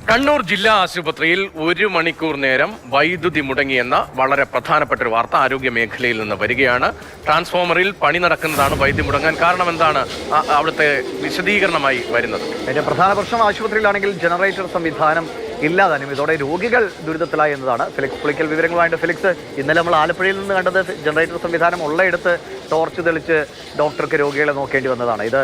കണ്ണൂർ ജില്ലാ ആശുപത്രിയിൽ 1 മണിക്കൂർ നേരം വൈദ്യുതി മുടങ്ങിയെന്ന വളരെ പ്രധാനപ്പെട്ട ഒരു വാർത്ത ആരോഗ്യ മേഖലയിൽ നിന്ന് വരികയാണ്. ട്രാൻസ്ഫോമറിൽ പണി നടക്കുന്നതാണ് വൈദ്യുതി മുടങ്ങാൻ കാരണം. എന്താണ് അവിടുത്തെ വിശദീകരണമായി വരുന്നത്? ഏറ്റവും പ്രധാന പ്രശ്നം ആശുപത്രിയിലാണെങ്കിൽ ജനറേറ്റർ സംവിധാനം ഇല്ലാതാനും ഇതോടെ രോഗികൾ ദുരിതത്തിലായി എന്നതാണ്. ഫിലിക്സ് പുളിക്കൽ വിവരങ്ങളുമായിട്ട്. ഫിലിക്സ്, ഇന്നലെ നമ്മൾ ആലപ്പുഴയിൽ നിന്ന് കണ്ടത് ജനറേറ്റർ സംവിധാനം ഉള്ളയിടത്ത് ടോർച്ച് തെളിച്ച് ഡോക്ടർക്ക് രോഗികളെ നോക്കേണ്ടി വന്നതാണ്. ഇത്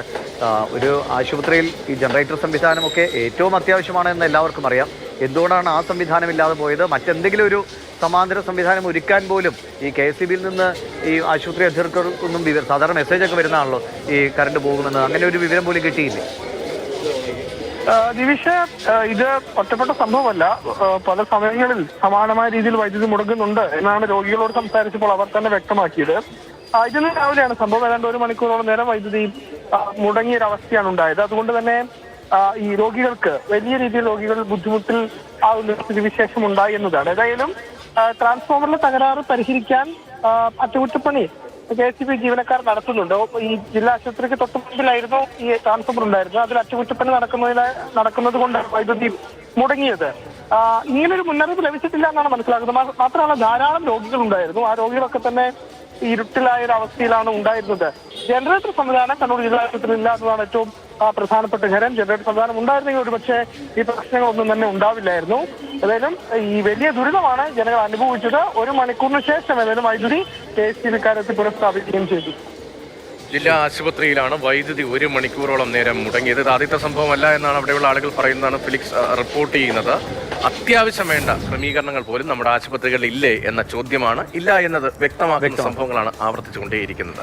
ഒരു ആശുപത്രിയിൽ ഈ ജനറേറ്റർ സംവിധാനമൊക്കെ ഏറ്റവും അത്യാവശ്യമാണെന്ന് എല്ലാവർക്കും അറിയാം. എന്തുകൊണ്ടാണ് ആ സംവിധാനം ഇല്ലാതെ പോയത്? മറ്റെന്തെങ്കിലും ഒരു സമാന്തര സംവിധാനം ഒരുക്കാൻ പോലും ഈ KSEBിയിൽ നിന്ന് ഈ ആശുപത്രി അധികൃതർക്കൊന്നും സാധാരണ മെസ്സേജൊക്കെ വരുന്നതാണല്ലോ, ഈ കറണ്ട് പോകുമെന്ന്. അങ്ങനെ ഒരു വിവരം പോലും കിട്ടിയില്ലേ? ദിവിഷ, ഇത് ഒറ്റപ്പെട്ട സംഭവമല്ല. പല സമയങ്ങളിൽ സമാനമായ രീതിയിൽ വൈദ്യുതി മുടങ്ങുന്നുണ്ട് എന്നാണ് രോഗികളോട് സംസാരിച്ചപ്പോൾ അവർ തന്നെ വ്യക്തമാക്കിയത്. ഇതിന് രാവിലെയാണ് സംഭവം. ഏതാണ്ട് 1 മണിക്കൂറോളം നേരം വൈദ്യുതി മുടങ്ങിയൊരവസ്ഥയാണ് ഉണ്ടായത്. അതുകൊണ്ട് തന്നെ ഈ രോഗികൾക്ക് വലിയ രീതിയിൽ ബുദ്ധിമുട്ടിൽ ആ ഒരു സ്ഥിതിവിശേഷം ഉണ്ടായി എന്നതാണ്. ഏതായാലും ട്രാൻസ്ഫോമറിലെ തകരാറ് പരിഹരിക്കാൻ അറ്റകുറ്റപ്പണി KSEB ജീവനക്കാർ നടത്തുന്നുണ്ട്. ഈ ജില്ലാ ആശുപത്രിക്ക് തൊട്ട് മുമ്പിലായിരുന്നു ഈ ട്രാൻസ്ഫോമർ ഉണ്ടായിരുന്നത്. അതിൽ അറ്റകുറ്റപ്പണി നടക്കുന്നത് കൊണ്ടാണ് വൈദ്യുതി മുടങ്ങിയത്. ഇങ്ങനൊരു മുന്നറിയിപ്പ് ലഭിച്ചിട്ടില്ല എന്നാണ് മനസ്സിലാക്കുന്നത്. മാത്രമല്ല, ധാരാളം രോഗികൾ ഉണ്ടായിരുന്നു. ആ രോഗികളൊക്കെ തന്നെ ഇരുട്ടിലായ ഒരു അവസ്ഥയിലാണ് ഉണ്ടായിരുന്നത്. ജനറേറ്റർ സംവിധാനം കണ്ണൂർ ജില്ലാ ആശുപത്രിയിൽ ഇല്ല എന്നതാണ് ഏറ്റവും പ്രധാനപ്പെട്ട കാര്യം. ജനറേറ്റർ സംവിധാനം ഉണ്ടായിരുന്നെങ്കിൽ ഒരുപക്ഷെ ഈ പ്രശ്നങ്ങളൊന്നും തന്നെ ഉണ്ടാവില്ലായിരുന്നു. ഏതായാലും ഈ വലിയ ദുരിതമാണ് ജനങ്ങൾ അനുഭവിച്ചത്. 1 മണിക്കൂറിന് ശേഷം ഏതായാലും വൈദ്യുതി KSEBക്കാരെത്തി പുനഃസ്ഥാപിക്കുകയും ചെയ്തു. ജില്ലാ ആശുപത്രിയിലാണ് വൈദ്യുതി 1 മണിക്കൂറോളം നേരം മുടങ്ങിയത്. ഇത് ആദ്യത്തെ സംഭവമല്ല എന്നാണ് അവിടെയുള്ള ആളുകൾ പറയുന്നതാണ് ഫിലിക്സ് റിപ്പോർട്ട് ചെയ്യുന്നത്. അത്യാവശ്യം വേണ്ട ക്രമീകരണങ്ങൾ പോലും നമ്മുടെ ആശുപത്രികളിൽ ഇല്ലേ എന്ന ചോദ്യമാണ്. ഇല്ല എന്നത് വ്യക്തമാക്കുന്ന സംഭവങ്ങളാണ് ആവർത്തിച്ചുകൊണ്ടേയിരിക്കുന്നത്.